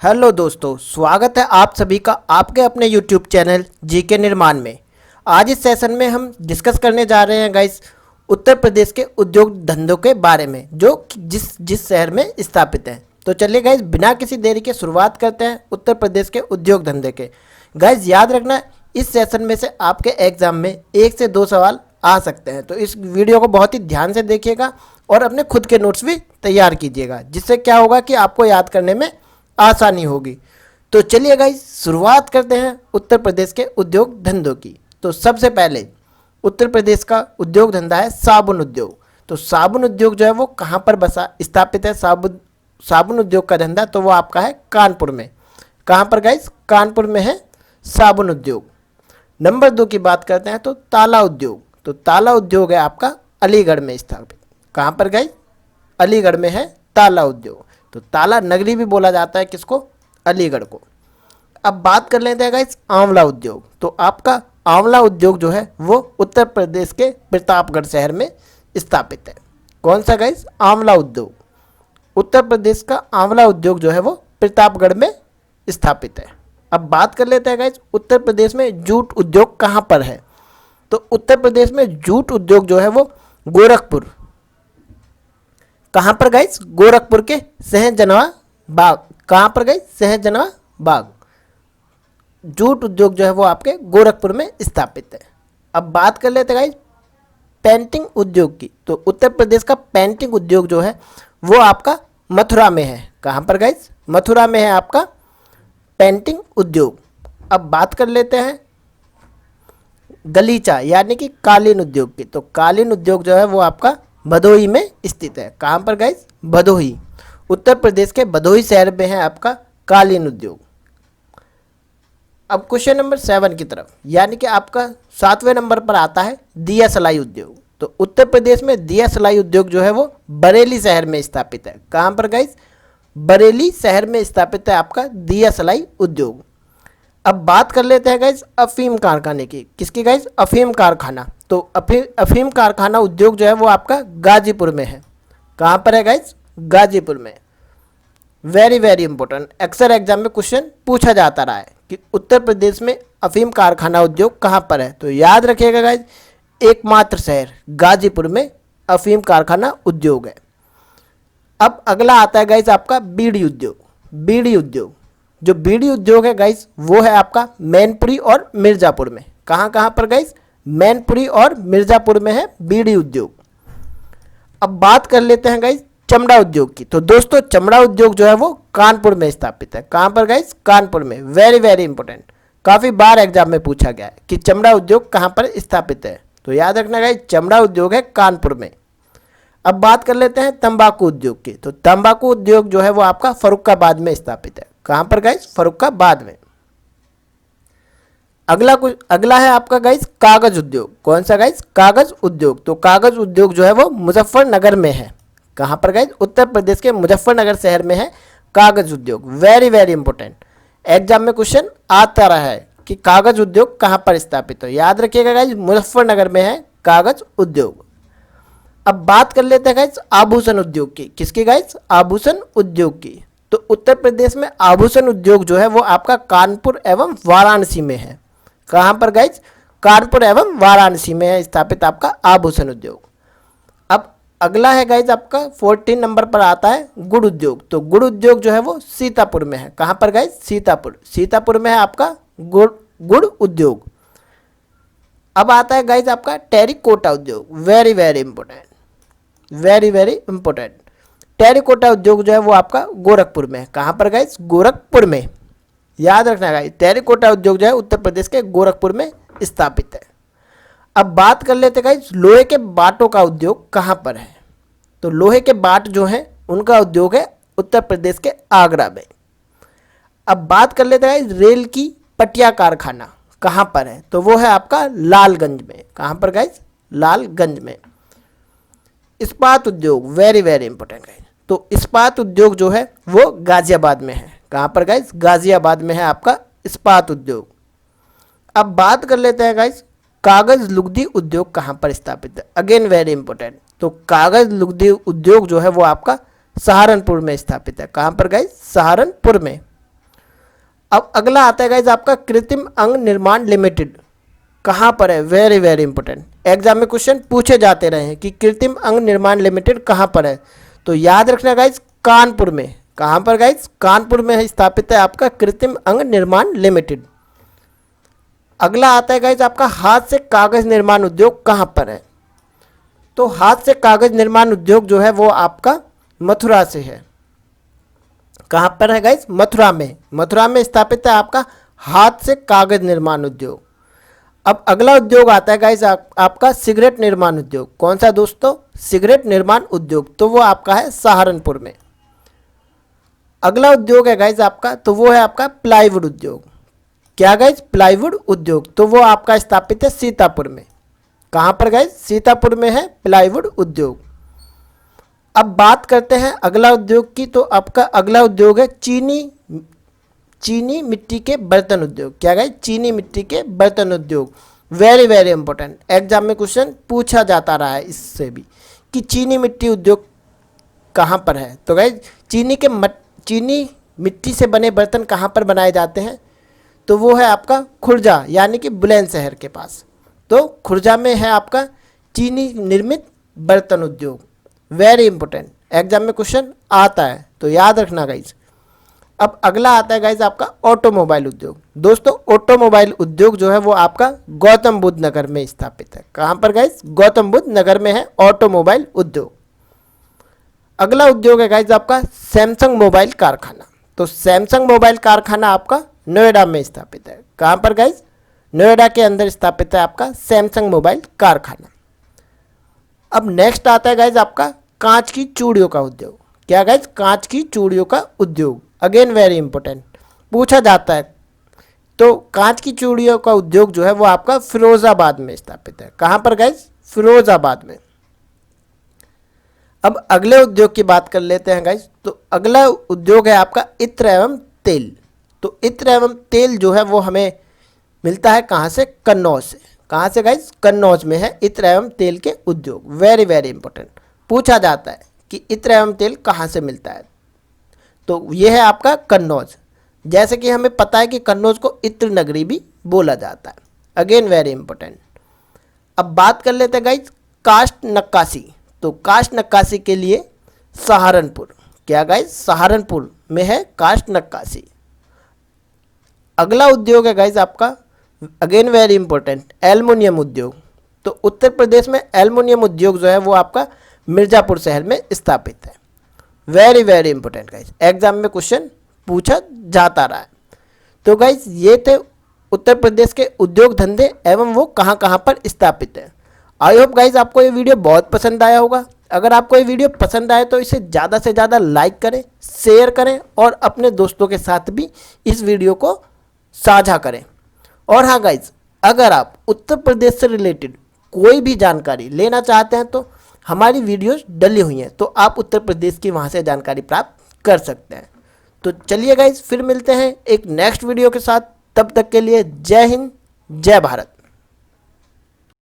Hello दोस्तों, स्वागत है आप सभी का आपके अपने यूट्यूब चैनल जीके निर्माण में। आज इस सेशन में हम डिस्कस करने जा रहे हैं गाइस उत्तर प्रदेश के उद्योग धंधों के बारे में जो जिस शहर में स्थापित हैं। तो चलिए गाइस बिना किसी देरी के शुरुआत करते हैं उत्तर प्रदेश के उद्योग धंधे के। गाइस याद रखना, इस सेशन में से आपके एग्जाम में 1 से 2 सवाल आ सकते हैं, तो इस वीडियो को बहुत ही ध्यान से देखिएगा और अपने खुद के नोट्स भी तैयार कीजिएगा, जिससे क्या होगा कि आपको याद करने में आसानी होगी। तो चलिए गाइस शुरुआत करते हैं उत्तर प्रदेश के उद्योग धंधों की। तो सबसे पहले उत्तर प्रदेश का उद्योग धंधा है साबुन उद्योग। तो साबुन उद्योग जो है वो कहाँ पर स्थापित है? साबुन उद्योग का धंधा तो वो आपका है कानपुर में। कहाँ पर गाइस? कानपुर में है साबुन उद्योग। नंबर 2 की बात करते हैं तो ताला उद्योग। तो ताला उद्योग है आपका अलीगढ़ में स्थापित। कहाँ पर गाइस? अलीगढ़ में है ताला उद्योग। तो ताला नगरी भी बोला जाता है किसको? अलीगढ़ को। अब बात कर लेते हैं गाइस आंवला उद्योग। तो आपका आंवला उद्योग जो है वो उत्तर प्रदेश के प्रतापगढ़ शहर में स्थापित है। कौन सा गाइस? आंवला उद्योग। उत्तर प्रदेश का आंवला उद्योग जो है वो प्रतापगढ़ में स्थापित है। अब बात कर लेते हैं गाइस उत्तर प्रदेश में जूट उद्योग कहाँ पर है? तो उत्तर प्रदेश में जूट उद्योग जो है वो गोरखपुर। कहाँ पर गाइस? गोरखपुर के सहजनवा बाग। कहाँ पर गाइस? सहजनवा बाग। जूट उद्योग जो है वो आपके गोरखपुर में स्थापित है। अब बात कर लेते हैं गाइस पेंटिंग उद्योग की। तो उत्तर प्रदेश का पेंटिंग उद्योग जो है वो आपका मथुरा में है। कहाँ पर गाइस? मथुरा में है आपका पेंटिंग उद्योग। अब बात कर लेते हैं गलीचा यानी कि कालीन उद्योग की। तो कालीन उद्योग जो है वो आपका भदोही में स्थित है। कहाँ पर गाइस? भदोही। उत्तर प्रदेश के भदोही शहर में है आपका कालीन उद्योग। अब क्वेश्चन नंबर 7 की तरफ, यानी कि आपका 7वें नंबर पर आता है दिया सलाई उद्योग। तो उत्तर प्रदेश में दिया सलाई उद्योग जो है वो बरेली शहर में स्थापित है। कहाँ पर गाइस? बरेली शहर में स्थापित है आपका दिया सलाई उद्योग। अब बात कर लेते हैं गाइस अफीम कारखाने की। किसकी गाइस? अफीम कारखाना। तो अफीम कारखाना उद्योग जो है वो आपका गाजीपुर में है। कहाँ पर है गाइस? गाजीपुर में। वेरी वेरी इंपॉर्टेंट, अक्सर एग्जाम में क्वेश्चन पूछा जाता रहा है कि उत्तर प्रदेश में अफीम कारखाना उद्योग कहाँ पर है। तो याद रखिएगा गाइस एकमात्र शहर गाजीपुर में अफीम कारखाना उद्योग है। अब अगला आता है गाइस आपका बीड़ी उद्योग। बीड़ी उद्योग, जो बीड़ी उद्योग है गाइस वो है आपका मैनपुरी और मिर्ज़ापुर में। कहाँ कहाँ पर गाइस? मैनपुरी और मिर्ज़ापुर में है बीड़ी उद्योग। अब बात कर लेते हैं गाइस चमड़ा उद्योग की। तो दोस्तों चमड़ा उद्योग जो है वो कानपुर में स्थापित है। कहाँ पर गाइस? कानपुर में। वेरी वेरी इंपॉर्टेंट, काफ़ी बार एग्जाम में पूछा गया है कि चमड़ा उद्योग कहाँ पर स्थापित है। तो याद रखना गाइस चमड़ा उद्योग है कानपुर में। अब बात कर लेते हैं तंबाकू उद्योग की। तो तंबाकू उद्योग जो है वो आपका फर्रुखाबाद में स्थापित है। कहाँ पर गाइस? फर्रुखाबाद में। अगला है आपका गाइस कागज उद्योग। कौन सा गाइस? कागज उद्योग। तो कागज उद्योग जो है वो मुजफ्फरनगर में है। कहाँ पर गाइस? उत्तर प्रदेश के मुजफ्फरनगर शहर में है कागज उद्योग। वेरी वेरी इंपॉर्टेंट, एग्जाम में क्वेश्चन आता रहा है कि कागज उद्योग कहाँ पर स्थापित है। याद रखिएगा गाइस मुजफ्फरनगर में है कागज उद्योग। अब बात कर लेते हैं गाइस आभूषण उद्योग की। किसकी गाइस? आभूषण उद्योग की। तो उत्तर प्रदेश में आभूषण उद्योग जो है वो आपका कानपुर एवं वाराणसी में है। कहाँ पर गाइस? कानपुर एवं वाराणसी में है स्थापित आपका आभूषण उद्योग। अब अगला है गाइस आपका 14 नंबर पर आता है गुड़ उद्योग। तो गुड़ उद्योग जो है वो सीतापुर में है। कहाँ पर गाइस? सीतापुर। सीतापुर में है आपका गुड़ उद्योग। अब आता है गाइस आपका टेरिकोटा उद्योग। Very very important, very very important. Terracotta उद्योग जो है वो आपका गोरखपुर में है। कहाँ पर गाइस? गोरखपुर में। याद रखना गाइस टेरिकोटा उद्योग जो है उत्तर प्रदेश के गोरखपुर में स्थापित है। अब बात कर लेते गाइस लोहे के बाटों का उद्योग कहाँ पर है। तो लोहे के बाट जो हैं उनका उद्योग है उत्तर प्रदेश के आगरा में। अब बात कर लेते गाइस रेल की पटिया कारखाना कहाँ पर है। तो वो है आपका लालगंज में। कहाँ पर गाइस? लालगंज में। इस्पात उद्योग, वेरी वेरी इंपॉर्टेंट गाइस। तो इस्पात उद्योग जो है वो गाजियाबाद में है। कहाँ पर गाइस? गाजियाबाद में है आपका इस्पात उद्योग। अब बात कर लेते हैं गाइस कागज लुगदी उद्योग कहाँ पर स्थापित है। अगेन वेरी इंपॉर्टेंट, तो कागज लुगदी उद्योग जो है वो आपका सहारनपुर में स्थापित है। कहाँ पर गाइस? सहारनपुर में। अब अगला आता है गाइज आपका कृत्रिम अंग निर्माण लिमिटेड, कहाँ पर है? वेरी वेरी इंपॉर्टेंट, एग्जाम में क्वेश्चन पूछे जाते रहे हैं कि कृत्रिम अंग निर्माण लिमिटेड कहाँ पर है। तो याद रखना गाइज कानपुर में। कहाँ पर गाइज? कानपुर में स्थापित है आपका कृत्रिम अंग निर्माण लिमिटेड। अगला आता है गाइज आपका हाथ से कागज निर्माण उद्योग कहाँ पर है? तो हाथ से कागज निर्माण उद्योग जो है वो आपका मथुरा से है। कहाँ पर है गाइज? मथुरा में। मथुरा में स्थापित है आपका हाथ से कागज निर्माण उद्योग। अब अगला उद्योग आता है गाइज आपका सिगरेट निर्माण उद्योग। कौन सा दोस्तों? सिगरेट निर्माण उद्योग, तो वो आपका है सहारनपुर में। अगला उद्योग है गाइज आपका, तो वो है आपका प्लाईवुड उद्योग। क्या गाइज? प्लाईवुड उद्योग, तो वो आपका स्थापित है सीतापुर में। कहाँ पर गाइज? सीतापुर में है प्लाईवुड उद्योग। अब बात करते हैं अगला उद्योग की, तो आपका अगला उद्योग है चीनी मिट्टी के बर्तन उद्योग। क्या गाइज? चीनी मिट्टी के बर्तन उद्योग। वेरी वेरी इंपॉर्टेंट, एग्जाम में क्वेश्चन पूछा जाता रहा है इससे भी कि चीनी मिट्टी उद्योग कहाँ पर है। तो गाइज चीनी मिट्टी से बने बर्तन कहाँ पर बनाए जाते हैं? तो वो है आपका खुर्जा, यानी कि बुलंदशहर के पास। तो खुर्जा में है आपका चीनी निर्मित बर्तन उद्योग। वेरी इंपॉर्टेंट, एग्जाम में क्वेश्चन आता है, तो याद रखना गाइज। अब अगला आता है गाइज आपका ऑटोमोबाइल उद्योग। दोस्तों ऑटोमोबाइल उद्योग जो है वो आपका गौतम बुद्ध नगर में स्थापित है। कहाँ पर गाइज? गौतम बुद्ध नगर में है ऑटोमोबाइल उद्योग। अगला उद्योग है गाइज आपका सैमसंग मोबाइल कारखाना। तो सैमसंग मोबाइल कारखाना आपका नोएडा में स्थापित है। कहाँ पर गाइज? नोएडा के अंदर स्थापित है आपका सैमसंग मोबाइल कारखाना। अब नेक्स्ट आता है गाइज आपका कांच की चूड़ियों का उद्योग। क्या गाइज? कांच की चूड़ियों का उद्योग। अगेन वेरी इंपॉर्टेंट, पूछा जाता है। तो कांच की चूड़ियों का उद्योग जो है वो आपका फिरोजाबाद में स्थापित है। कहाँ पर गाइज? फिरोजाबाद में। अब अगले उद्योग की बात कर लेते हैं गाइज। तो अगला उद्योग है आपका इत्र एवं तेल। तो इत्र एवं तेल जो है वो हमें मिलता है कहाँ से? कन्नौज से। कहाँ से गाइज? कन्नौज में है इत्र एवं तेल के उद्योग। वेरी वेरी इंपॉर्टेंट, पूछा जाता है कि इत्र एवं तेल कहाँ से मिलता है। तो ये है आपका कन्नौज। जैसे कि हमें पता है कि कन्नौज को इत्र नगरी भी बोला जाता है। Again very important. अब बात कर लेते हैं गाइज काष्ठ नक्काशी। तो काष्ठ नक्काशी के लिए सहारनपुर। क्या गाइज? सहारनपुर में है काष्ठ नक्काशी। अगला उद्योग है गाइज आपका अगेन वेरी इंपॉर्टेंट एल्युमिनियम उद्योग। तो उत्तर प्रदेश में एल्युमिनियम उद्योग जो है वो आपका मिर्ज़ापुर शहर में स्थापित है। Very very important guys, exam में क्वेश्चन पूछा जाता रहा है। तो गाइज ये थे उत्तर प्रदेश के उद्योग धंधे एवं वो कहाँ कहाँ पर स्थापित है। आई होप गाइज आपको ये वीडियो बहुत पसंद आया होगा। अगर आपको ये वीडियो पसंद आए तो इसे ज़्यादा से ज़्यादा लाइक करें, शेयर करें और अपने दोस्तों के साथ भी इस वीडियो को साझा करें। और हाँ गाइज, अगर आप उत्तर प्रदेश से रिलेटेड कोई भी जानकारी लेना चाहते हैं तो हमारी वीडियोस डली हुई हैं, तो आप उत्तर प्रदेश की वहाँ से जानकारी प्राप्त कर सकते हैं। तो चलिए गाइज फिर मिलते हैं एक नेक्स्ट वीडियो के साथ। तब तक के लिए जय हिंद, जय भारत।